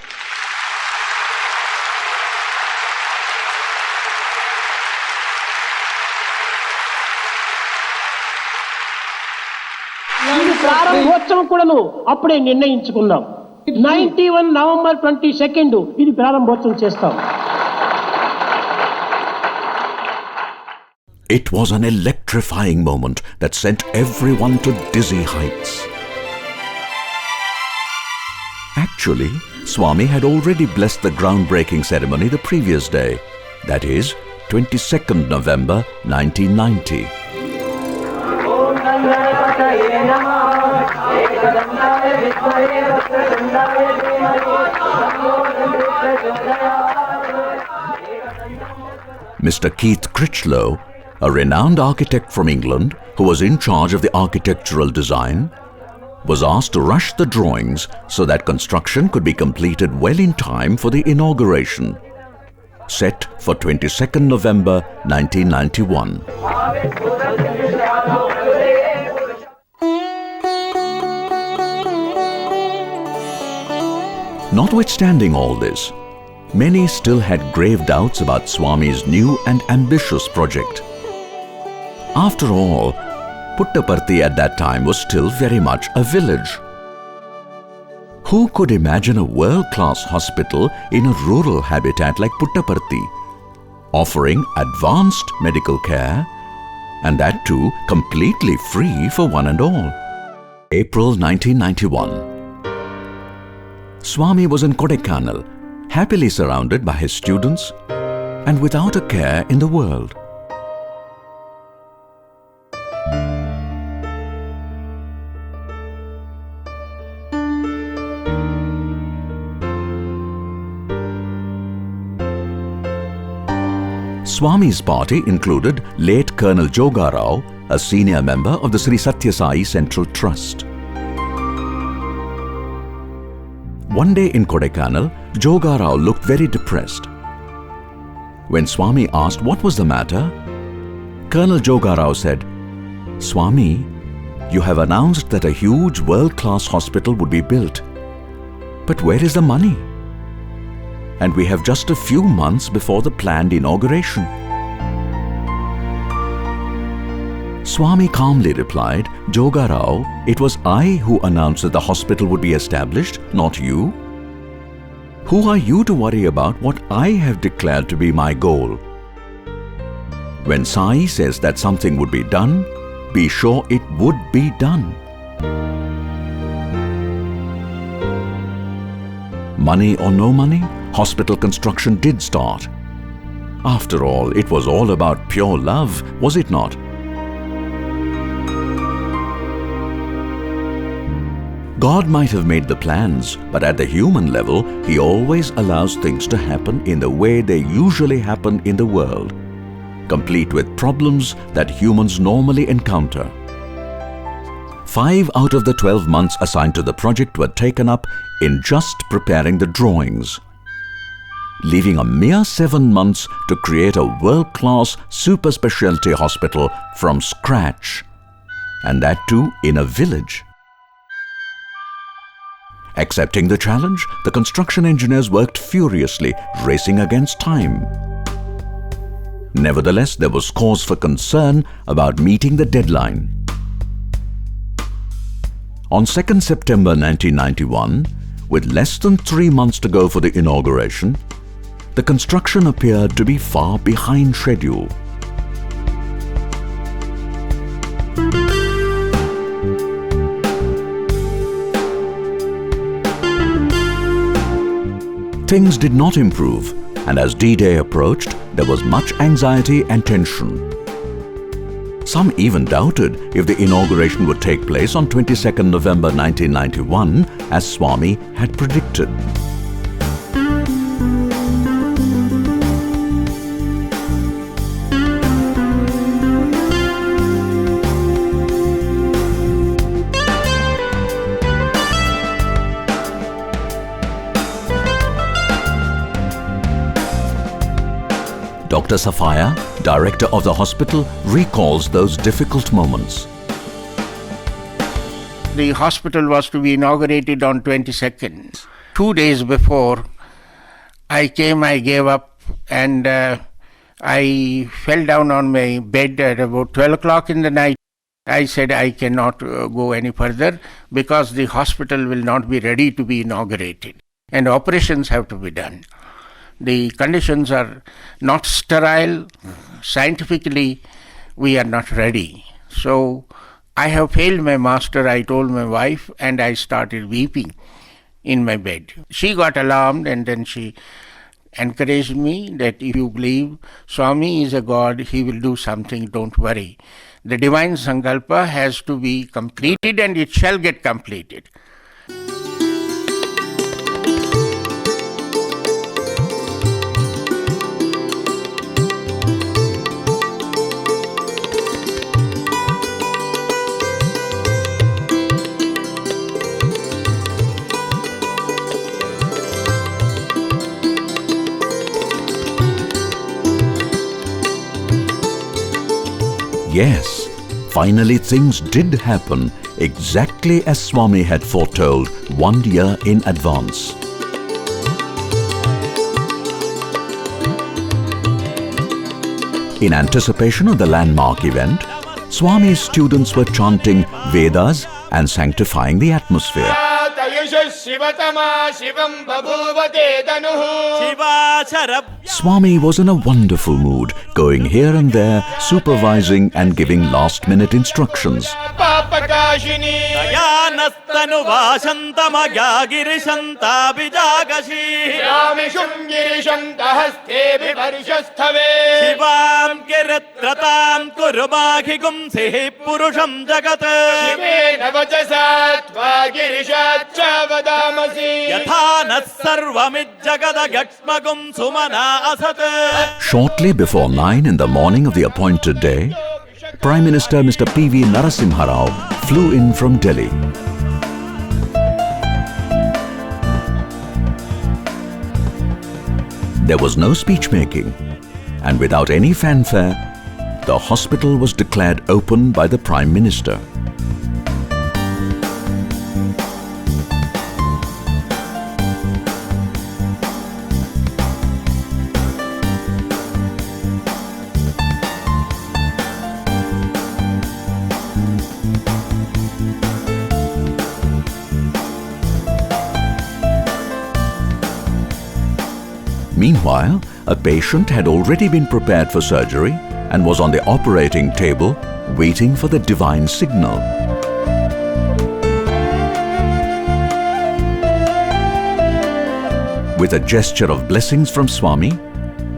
ప్రారంభోత్సవం కూడాను అప్పుడే నిర్ణయించుకున్నాం. 91 నవంబర్ 22 ఇది ప్రారంభోత్సవం చేస్తాం. It was an electrifying moment that sent everyone to dizzy heights. Actually, Swami had already blessed the groundbreaking ceremony the previous day, that is, 22nd November 1990. Mr. Keith Critchlow, a renowned architect from England who was in charge of the architectural design, was asked to rush the drawings so that construction could be completed well in time for the inauguration, set for 22nd November 1991. Notwithstanding all this, many still had grave doubts about Swami's new and ambitious project. After all, Puttaparthi at that time was still very much a village. Who could imagine a world-class hospital in a rural habitat like Puttaparthi, offering advanced medical care, and that too completely free for one and all? April 1991. Swami was in Kodaikanal, happily surrounded by his students and without a care in the world. Swami's party included late Colonel Joga Rao, a senior member of the Sri Sathya Sai Central Trust. One day in Kodaikanal, Joga Rao looked very depressed. When Swami asked what was the matter, Colonel Joga Rao said, "Swami, you have announced that a huge world-class hospital would be built. But where is the money? And we have just a few months before the planned inauguration." Swami calmly replied, "Joga Rao, it was I who announced that the hospital would be established, not you. Who are you to worry about what I have declared to be my goal? When Sai says that something would be done, be sure it would be done." Money or no money, hospital construction did start. After all, it was all about pure love, was it not? God might have made the plans, but at the human level, He always allows things to happen in the way they usually happen in the world, complete with problems that humans normally encounter. 5 out of the 12 months assigned to the project were taken up in just preparing the drawings, leaving a mere 7 months to create a world-class super specialty hospital from scratch, and that too in a village. Accepting the challenge, the construction engineers worked furiously, racing against time. Nevertheless, there was cause for concern about meeting the deadline. On 2nd September 1991, with less than 3 months to go for the inauguration, the construction appeared to be far behind schedule. Things did not improve, and as D-Day approached, there was much anxiety and tension. Some even doubted if the inauguration would take place on 22nd November 1991, as Swami had predicted. Dr. Sathya, director of the hospital, recalls those difficult moments. The hospital was to be inaugurated on 22nd. 2 days before, I gave up, and I fell down on my bed at about 12 o'clock in the night. I said I cannot go any further because the hospital will not be ready to be inaugurated and operations have to be done. The conditions are not sterile. Scientifically, we are not ready. So I have failed my master, I told my wife, and I started weeping. in my bed. She got alarmed and then she encouraged me that if you believe Swami is a God, he will do something, don't worry. The divine Sankalpa has to be completed and it shall get completed. Yes, finally things did happen exactly as Swami had foretold 1 year in advance. In anticipation of the landmark event, Swami's students were chanting Vedas and sanctifying the atmosphere. Swami was in a wonderful mood, going here and there, supervising and giving last-minute instructions. Shortly before 9 in the morning of the appointed day, Prime Minister Mr. P.V. Narasimha Rao flew in from Delhi. There was no speech-making, and without any fanfare, the hospital was declared open by the Prime Minister. Meanwhile, a patient had already been prepared for surgery and was on the operating table waiting for the divine signal. With a gesture of blessings from Swami,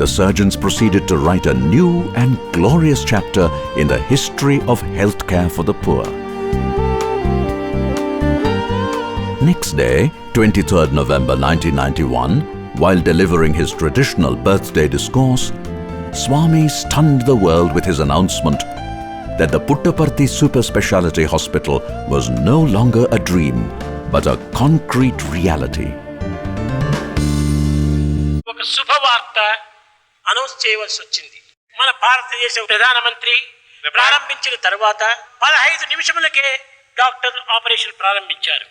the surgeons proceeded to write a new and glorious chapter in the history of healthcare for the poor. Next day, 23rd November 1991, while delivering his traditional birthday discourse, Swami stunned the world with his announcement that the Puttaparthi Super Speciality Hospital was no longer a dream, but a concrete reality. ఒక శుభవార్త announce చేయవలసి వచ్చింది. మన భారతదేశ ప్రధానమంత్రి ప్రారంభించిన తర్వాత 15 నిమిషములకే doctor operation ప్రారంభించారు.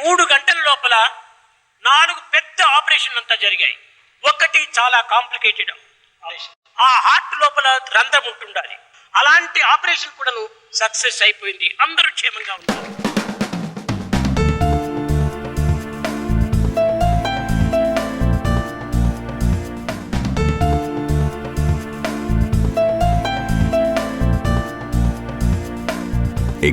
3 గంటల లోపల 4 పెద్ద ఆపరేషన్లు అంతా జరిగాయి. ఒకటి చాలా కాంప్లికేటెడ్ ఆపరేషన్. ఆ హార్ట్ లోపల రంధ్రం ఉంటుండాలి. అలాంటి ఆపరేషన్ కూడా సక్సెస్ అయిపోయింది. అందరూ క్షేమంగా ఉన్నారు.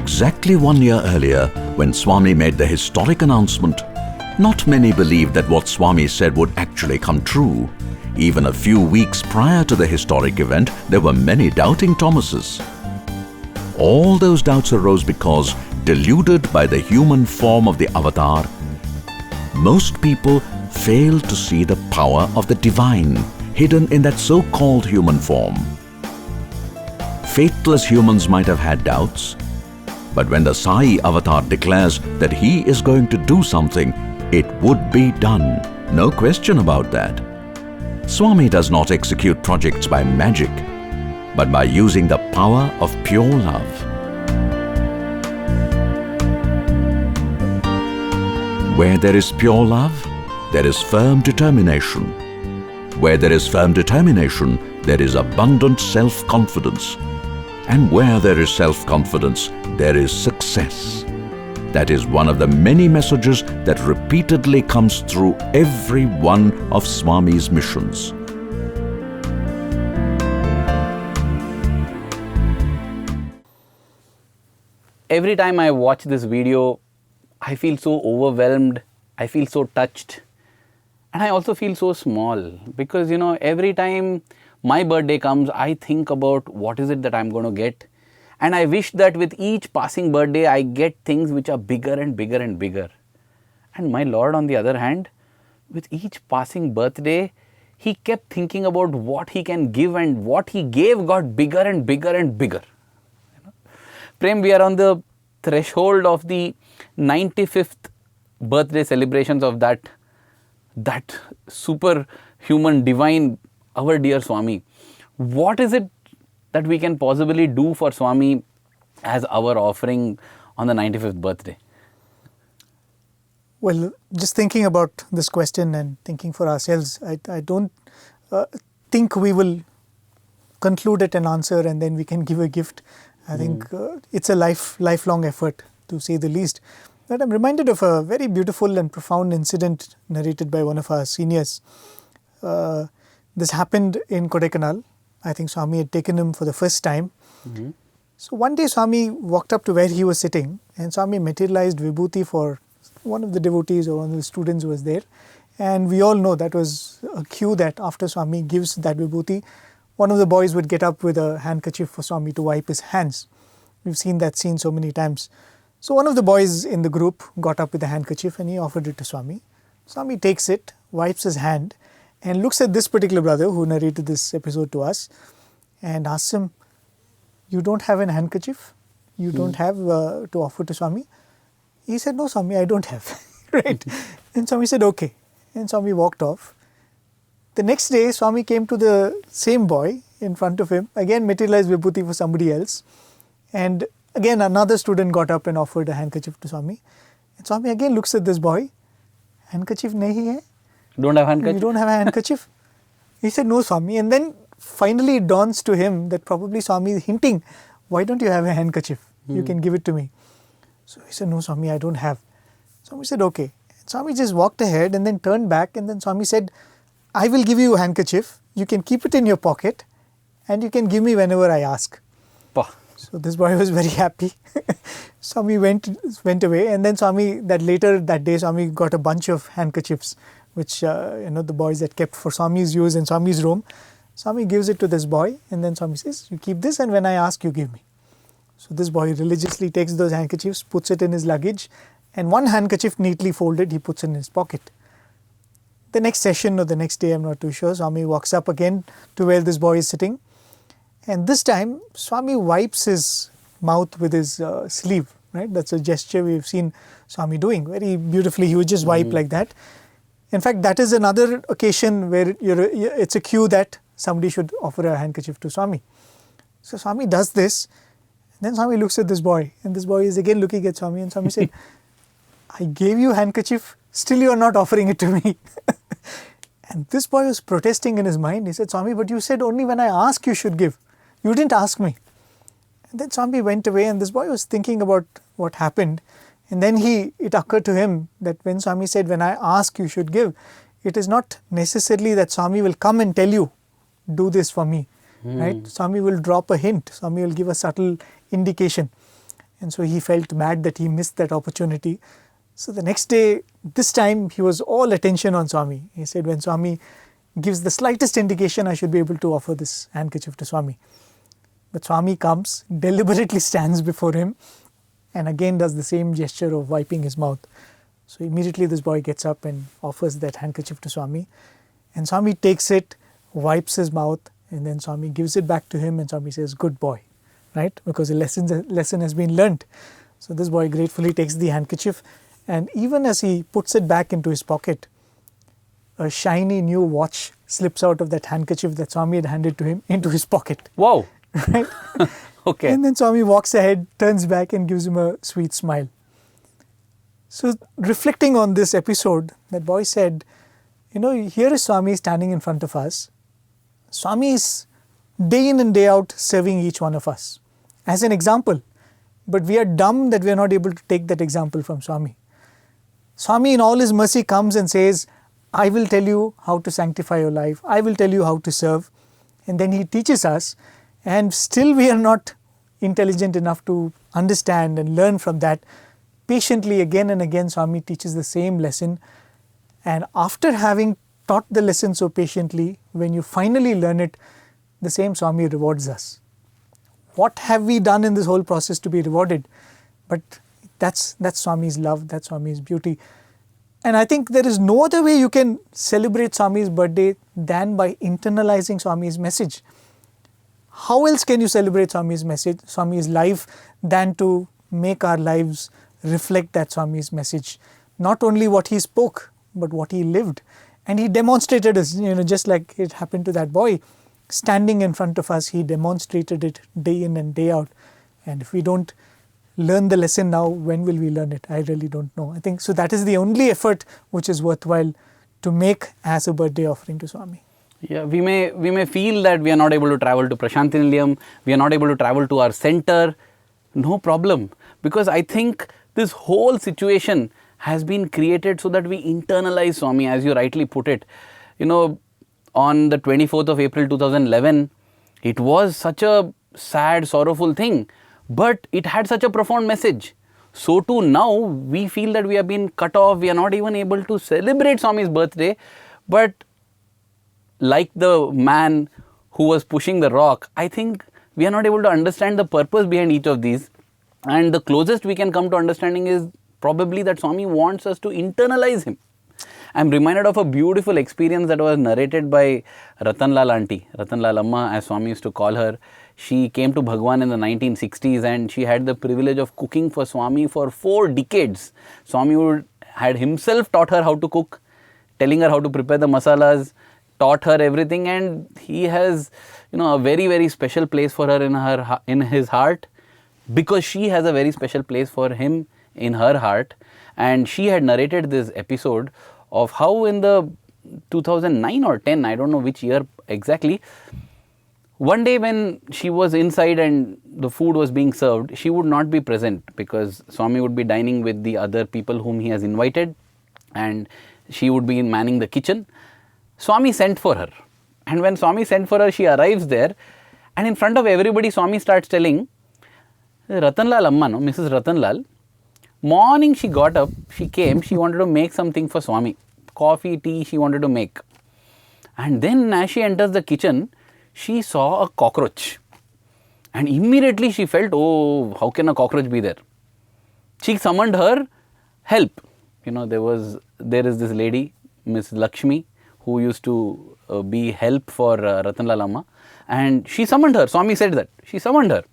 Exactly 1 year earlier, when Swami made the historic announcement, not many believed that what Swami said would actually come true. Even a few weeks prior to the historic event, there were many doubting Thomases. All those doubts arose because, deluded by the human form of the avatar, most people failed to see the power of the divine hidden in that so-called human form. Faithless humans might have had doubts, but when the Sai avatar declares that he is going to do something, it would be done. No question about that. Swami does not execute projects by magic, but by using the power of pure love. Where there is pure love, there is firm determination. Where there is firm determination, there is abundant self-confidence. And where there is self-confidence, there is success. That is one of the many messages that repeatedly comes through every one of Swami's missions. every time I watch this video, I feel so overwhelmed, I feel so touched, and I also feel so small because, every time my birthday comes, I think about what is it that I'm going to get, and I wish that with each passing birthday, I get things which are bigger and bigger and bigger. And my Lord, on the other hand, with each passing birthday, he kept thinking about what he can give, and what he gave got bigger and bigger and bigger. Prem, we are on the threshold of the 95th birthday celebrations of that superhuman divine, our dear Swami. What is it that we can possibly do for Swami as our offering on the 95th birthday? Well, just thinking about this question and thinking for ourselves, I don't think we will conclude it and answer and then we can give a gift. I think it's a lifelong effort, to say the least. But I'm reminded of a very beautiful and profound incident narrated by one of our seniors. This happened in Kodaikanal. I think Swami had taken him for the first time. So one day Swami walked up to where he was sitting, and Swami materialized vibhuti for one of the devotees or one of the students who was there. And we all know that was a cue that after Swami gives that vibhuti, one of the boys would get up with a handkerchief for Swami to wipe his hands. We've seen that scene so many times. So one of the boys in the group got up with a handkerchief and he offered it to Swami. Swami takes it, wipes his hand, and looks at this particular brother who narrated this episode to us and asks him, "You don't have an handkerchief? You don't have to offer to Swami?" He said, "No, Swami, I don't have." Right? And Swami said, "Okay." And Swami walked off. The next day, Swami came to the same boy in front of him, again materialized vibhuti for somebody else. And again, another student got up and offered a handkerchief to Swami. And Swami again looks at this boy. "Handkerchief nahi hai? Don't have handkerchief? You don't have a handkerchief?" He said, "No, Swami." And then finally it dawns to him that probably Swami is hinting, "Why don't you have a handkerchief? You can give it to me." So he said, "No, Swami, I don't have." Swami said, "Okay." And Swami just walked ahead and then turned back, and then Swami said, "I will give you a handkerchief. You can keep it in your pocket and you can give me whenever I ask." Pah. So this boy was very happy. Swami went away, and then Swami, that day, Swami got a bunch of handkerchiefs, which the boys had kept for Swami's use in Swami's room. Swami gives it to this boy, and then Swami says, "You keep this, and when I ask, you give me." So this boy religiously takes those handkerchiefs, puts it in his luggage, and one handkerchief neatly folded, he puts in his pocket. The next session or the next day, I'm not too sure, Swami walks up again to where this boy is sitting. And this time, Swami wipes his mouth with his sleeve, right? That's a gesture we've seen Swami doing very beautifully. He would just wipe like that. In fact, that is another occasion where it's a cue that somebody should offer a handkerchief to Swami. So Swami does this. Then Swami looks at this boy, and this boy is again looking at Swami, and Swami said, "I gave you a handkerchief, still you are not offering it to me." And this boy was protesting in his mind. He said, "Swami, but you said only when I ask you should give. You didn't ask me." And then Swami went away, and this boy was thinking about what happened. And then it occurred to him that when Swami said, "When I ask you should give," it is not necessarily that Swami will come and tell you, "Do this for me." Right? Swami will drop a hint. Swami will give a subtle indication. And so he felt bad that he missed that opportunity. So the next day, this time he was all attention on Swami. He said, "When Swami gives the slightest indication, I should be able to offer this handkerchief to Swami." But Swami comes, deliberately stands before him, and again does the same gesture of wiping his mouth. So immediately this boy gets up and offers that handkerchief to Swami. And Swami takes it, wipes his mouth, and then Swami gives it back to him, and Swami says, "Good boy," right? Because a lesson has been learnt. So this boy gratefully takes the handkerchief, and even as he puts it back into his pocket, a shiny new watch slips out of that handkerchief that Swami had handed to him into his pocket. Wow. Right? Okay. And then Swami walks ahead, turns back, and gives him a sweet smile. So reflecting on this episode, that boy said, here is Swami standing in front of us. Swami is day in and day out serving each one of us as an example. But we are dumb that we are not able to take that example from Swami. Swami in all his mercy comes and says, "I will tell you how to sanctify your life. I will tell you how to serve." And then he teaches us, and still we are not intelligent enough to understand and learn from that. Patiently, again and again, Swami teaches the same lesson. And after having taught the lesson so patiently, when you finally learn it, the same Swami rewards us. What have we done in this whole process to be rewarded? But that's Swami's love, that's Swami's beauty. And I think there is no other way you can celebrate Swami's birthday than by internalizing Swami's message. How else can you celebrate Swami's message, Swami's life, than to make our lives reflect that Swami's message? Not only what he spoke, but what he lived. And he demonstrated us, just like it happened to that boy. Standing in front of us, he demonstrated it day in and day out. And if we don't learn the lesson now, when will we learn it? I really don't know. I think so that is the only effort which is worthwhile to make as a birthday offering to Swami. Yeah, we may feel that we are not able to travel to Prasanthi Nilayam, we are not able to travel to our center. No problem, because I think this whole situation has been created so that we internalize Swami, as you rightly put it. On the 24th of April 2011, it was such a sad, sorrowful thing, but it had such a profound message. So too now, we feel that we have been cut off, we are not even able to celebrate Swami's birthday, but like the man who was pushing the rock, I think we are not able to understand the purpose behind each of these. And the closest we can come to understanding is probably that Swami wants us to internalize him. I am reminded of a beautiful experience that was narrated by Ratanlal auntie, Ratanlal Amma as Swami used to call her. She came to Bhagawan in the 1960s and she had the privilege of cooking for Swami for 4 decades. Swami had himself taught her how to cook, telling her how to prepare the masalas, taught her everything, and he has a very, very special place for her in his heart, because she has a very special place for him in her heart. And she had narrated this episode of how in the 2009 or 10, I don't know which year exactly, one day when she was inside and the food was being served, she would not be present because Swami would be dining with the other people whom he has invited and she would be manning the kitchen. Swami sent for her, and when Swami sent for her, she arrives there, and in front of everybody Swami starts telling, Ratanlal Amma, Mrs Ratanlal, morning she got up, she came, she wanted to make something for Swami. Coffee, tea she wanted to make. And then as she enters the kitchen, she saw a cockroach. And immediately she felt, oh, how can a cockroach be there? She summoned her help. There is this lady, Miss Lakshmi, who used to be help for Ratanlal Amma. And she summoned her. Swami said that. She summoned her.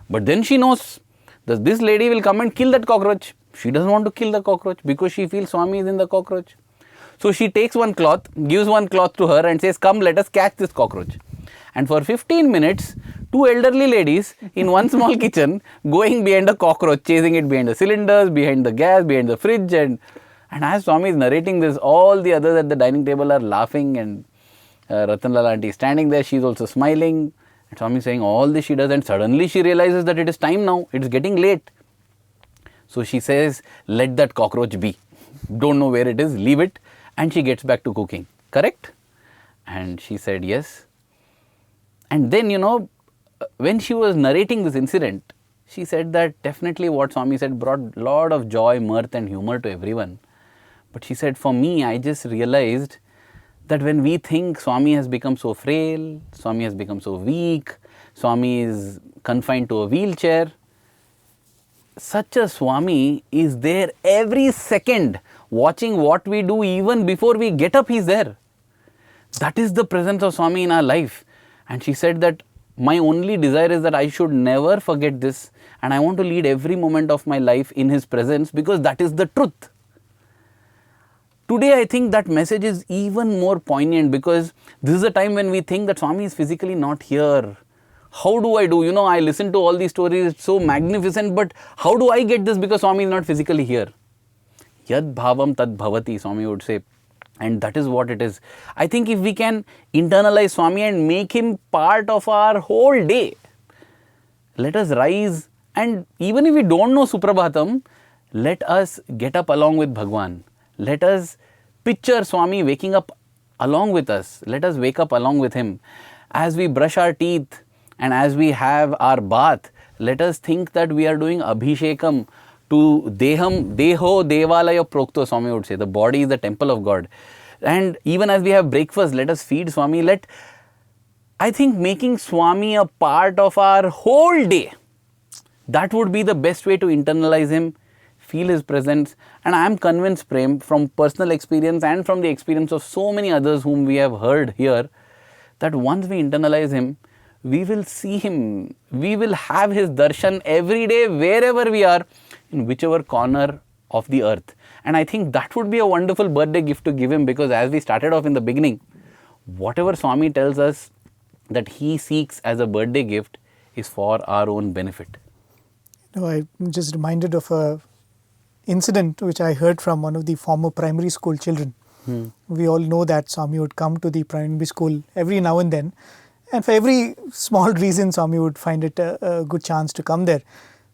But then she knows that this lady will come and kill that cockroach. She doesn't want to kill the cockroach because she feels Swami is in the cockroach. So she takes one cloth, gives one cloth to her and says, come, let us catch this cockroach. And for 15 minutes, 2 elderly ladies in one small kitchen going behind the cockroach, chasing it behind the cylinders, behind the gas, behind the fridge. And as Swami is narrating this, all the others at the dining table are laughing, and Ratanlal auntie is standing there, she is also smiling. And Swami is saying all this she does, and suddenly she realizes that it is time now, it is getting late. So she says, let that cockroach be. Don't know where it is, leave it. And she gets back to cooking. Correct? And she said yes. And then, when she was narrating this incident, she said that definitely what Swami said brought a lot of joy, mirth and humor to everyone. But she said, for me, I just realized that when we think Swami has become so frail, Swami has become so weak, Swami is confined to a wheelchair, such a Swami is there every second watching what we do. Even before we get up, he is there. That is the presence of Swami in our life. And she said that my only desire is that I should never forget this, and I want to lead every moment of my life in his presence, because that is the truth. Today, I think that message is even more poignant, because this is a time when we think that Swami is physically not here. How do I do? I listen to all these stories, it's so magnificent, but how do I get this because Swami is not physically here? Yad Bhavam Tat Bhavati, Swami would say. And that is what it is. I think if we can internalize Swami and make him part of our whole day, let us rise, and even if we don't know Suprabhatam, let us get up along with Bhagawan. Let us picture Swami waking up along with us. Let us wake up along with him. As we brush our teeth and as we have our bath, Let us think that we are doing Abhishekam to Deho Devalaya Prokto, Swami would say. The body is the temple of God. And even as we have breakfast, let us feed Swami. I think making Swami a part of our whole day, that would be the best way to internalize him, feel his presence. And I am convinced, Prem, from personal experience and from the experience of so many others whom we have heard here, that once we internalize him, we will see him, we will have his darshan every day, wherever we are, in whichever corner of the earth. And I think that would be a wonderful birthday gift to give him, because as we started off in the beginning, whatever Swami tells us that he seeks as a birthday gift is for our own benefit. I'm just reminded of a incident which I heard from one of the former primary school children. We all know that Swami would come to the primary school every now and then, and for every small reason Swami would find it a good chance to come there.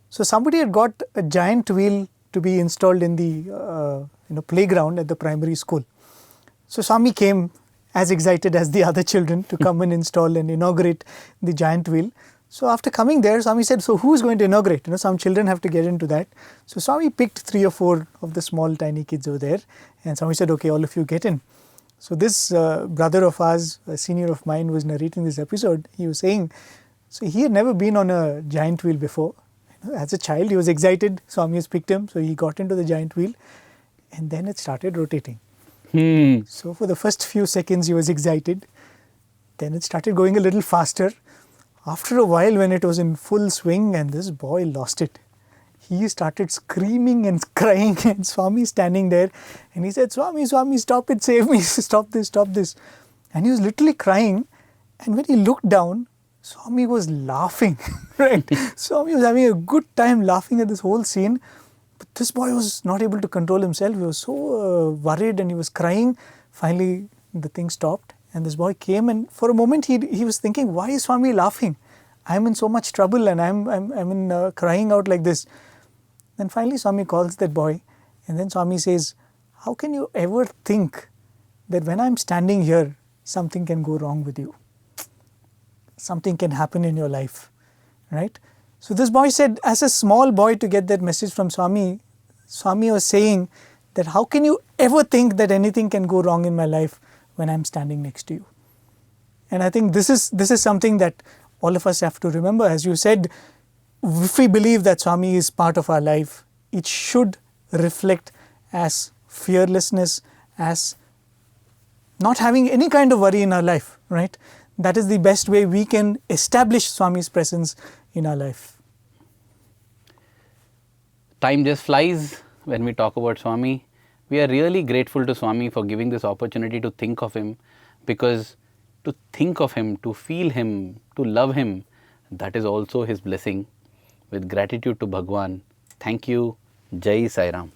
So somebody had got a giant wheel to be installed in the playground at the primary school. So Swami came as excited as the other children to come and install and inaugurate the giant wheel. So after coming there, Swami said, so who's going to inaugurate? Some children have to get into that. So Swami picked 3 or 4 of the small tiny kids over there, and Swami said, okay, all of you get in. So this brother of ours, a senior of mine, was narrating this episode. He was saying, so he had never been on a giant wheel before. As a child, he was excited. Swami has picked him, so he got into the giant wheel, and then it started rotating. So for the first few seconds, he was excited. Then it started going a little faster. After a while, when it was in full swing, and this boy lost it, he started screaming and crying, and Swami standing there, and he said, Swami, Swami, stop it, save me, stop this, stop this. And he was literally crying, and when he looked down, Swami was laughing, right? Swami was having a good time laughing at this whole scene, but this boy was not able to control himself. He was so worried, and he was crying. Finally, the thing stopped, and this boy came, and for a moment he was thinking, why is Swami laughing? I'm in so much trouble, and I'm crying out like this. Then finally Swami calls that boy, and then Swami says, how can you ever think that when I'm standing here, something can go wrong with you? Something can happen in your life, right? So this boy said, as a small boy, to get that message from Swami, Swami was saying that how can you ever think that anything can go wrong in my life when I'm standing next to you? And I think this is something that all of us have to remember. As you said, if we believe that Swami is part of our life, it should reflect as fearlessness, as not having any kind of worry in our life, right? That is the best way we can establish Swami's presence in our life. Time just flies when we talk about Swami. We are really grateful to Swami for giving this opportunity to think of him, because to think of him, to feel him, to love him, that is also his blessing. With gratitude to Bhagawan, thank you. Jai Sai Ram.